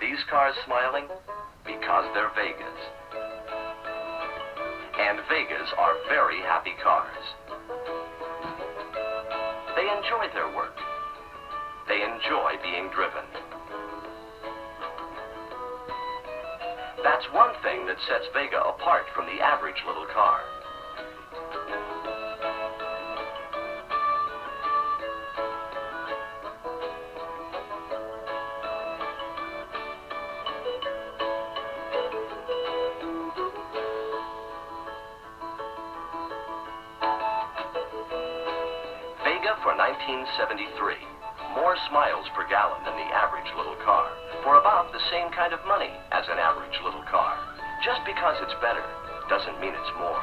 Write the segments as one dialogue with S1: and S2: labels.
S1: these cars smiling? Because they're Vegas. And Vegas are very happy cars. They enjoy their work. They enjoy being driven. That's one thing that sets Vega apart from the average little car. Vega for 1973. More miles per gallon than the average little car, for about the same kind of money as an average little car. Just because it's better doesn't mean it's more.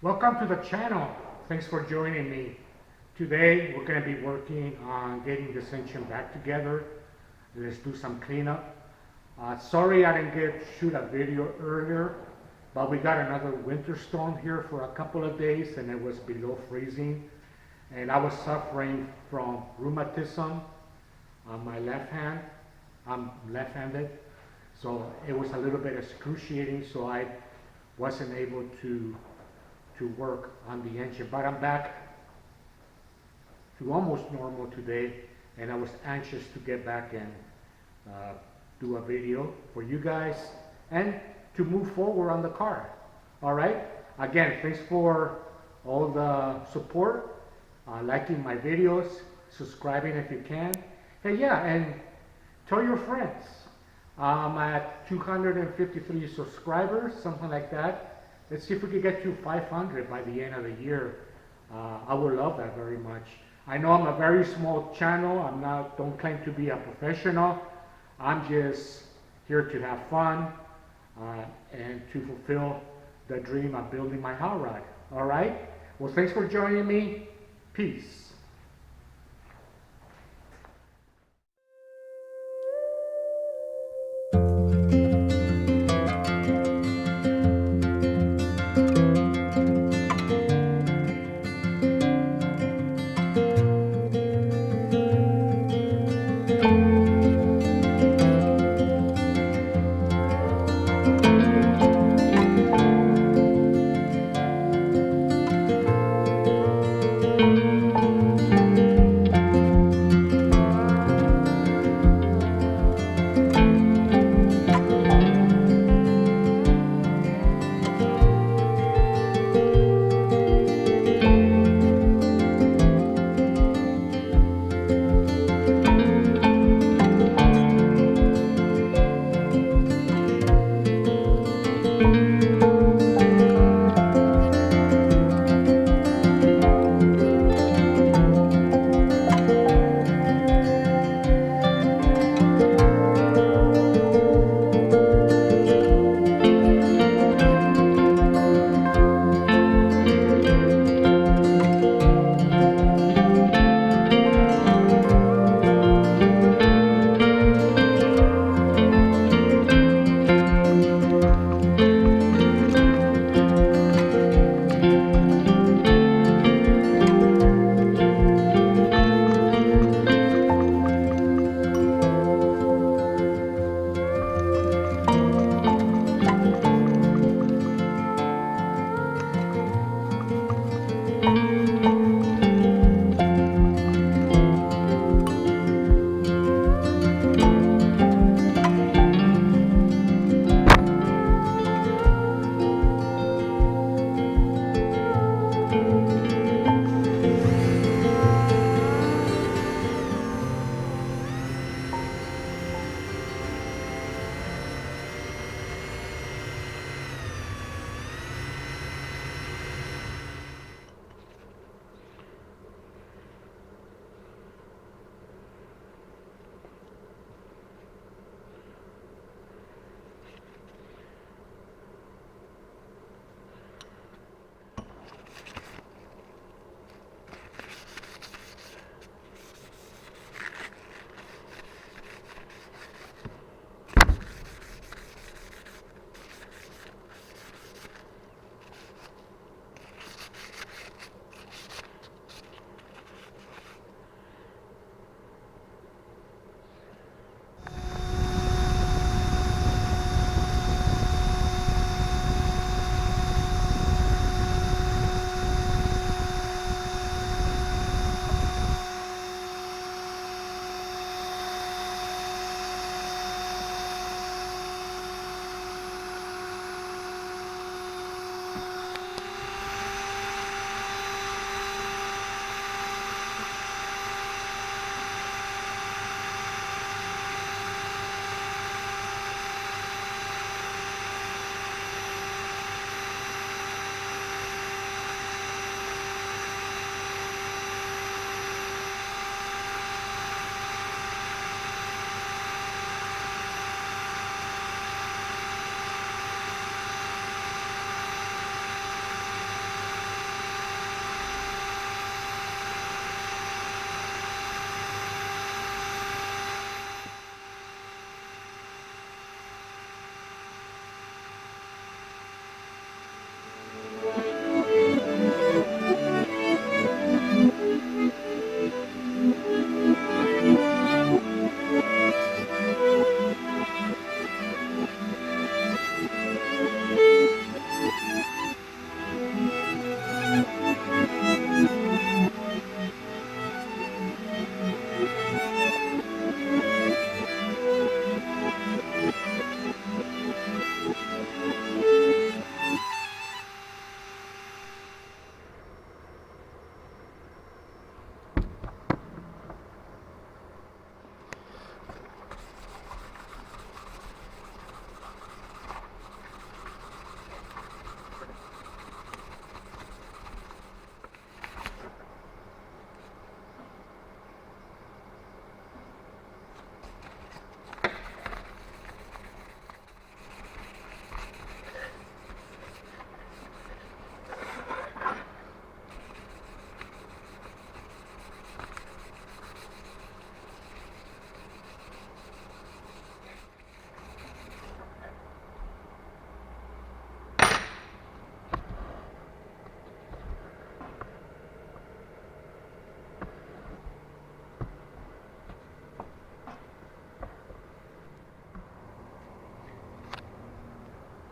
S2: Welcome to the channel. Thanks for joining me. Today we're going to be working on getting this engine back together. Let's do some cleanup. Sorry I didn't shoot a video earlier, but we got another winter storm here for a couple of days and it was below freezing. And I was suffering from rheumatism on my left hand. I'm left-handed, so it was a little bit excruciating, so I wasn't able to work on the engine, but I'm back to almost normal today, and I was anxious to get back and do a video for you guys and to move forward on the car. All right, again, thanks for all the support, liking my videos, subscribing if you can. Hey, yeah, and tell your friends. I'm at 253 subscribers, something like that. Let's see if we can get to 500 by the end of the year. I would love that very much. I know I'm a very small channel. Don't claim to be a professional. I'm just here to have fun and to fulfill the dream of building my hot rod. All right? Well, thanks for joining me. Peace.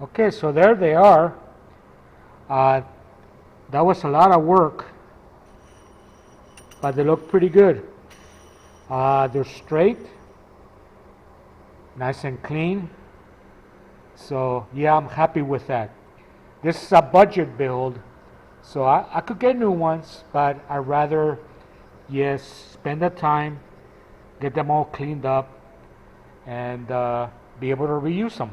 S2: Okay, so there they are. That was a lot of work, but they look pretty good. They're straight, nice and clean. So yeah, I'm happy with that. This is a budget build, so I could get new ones, but I'd rather, yes, spend the time, get them all cleaned up, and be able to reuse them.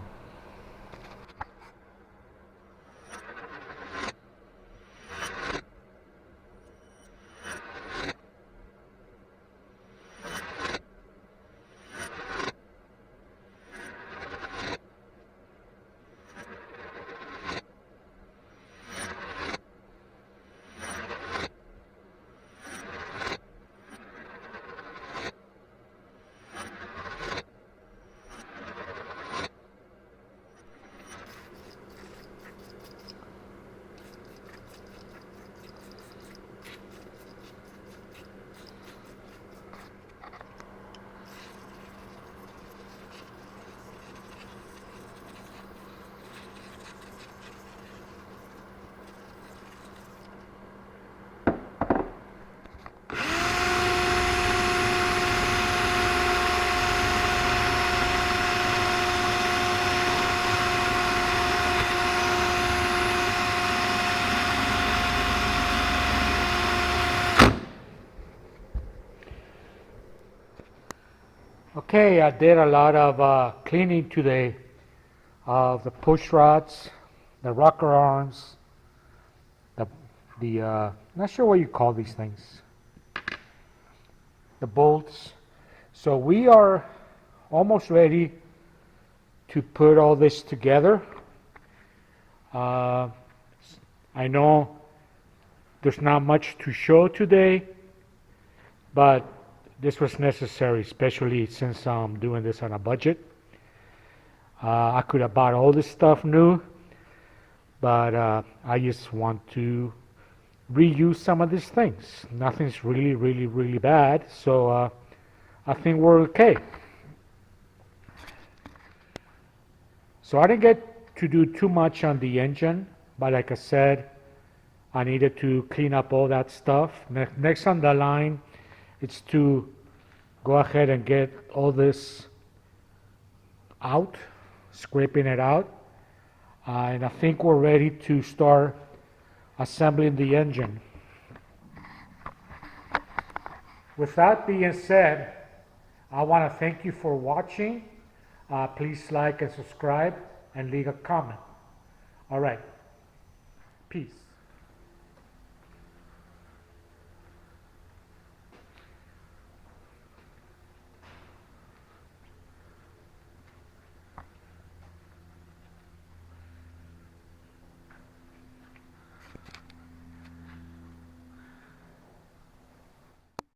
S2: Okay, I did a lot of cleaning today of the push rods, the rocker arms, the not sure what you call these things, the bolts. So we are almost ready to put all this together. I know there's not much to show today, but this was necessary, especially since I'm doing this on a budget. I could have bought all this stuff new, but I just want to reuse some of these things. Nothing's really bad, so I think we're okay. So I didn't get to do too much on the engine, but like I said, I needed to clean up all that stuff. Next on the line, it's to go ahead and get all this out, scraping it out, and I think we're ready to start assembling the engine. With that being said, I want to thank you for watching. Please like and subscribe and leave a comment. All right, peace.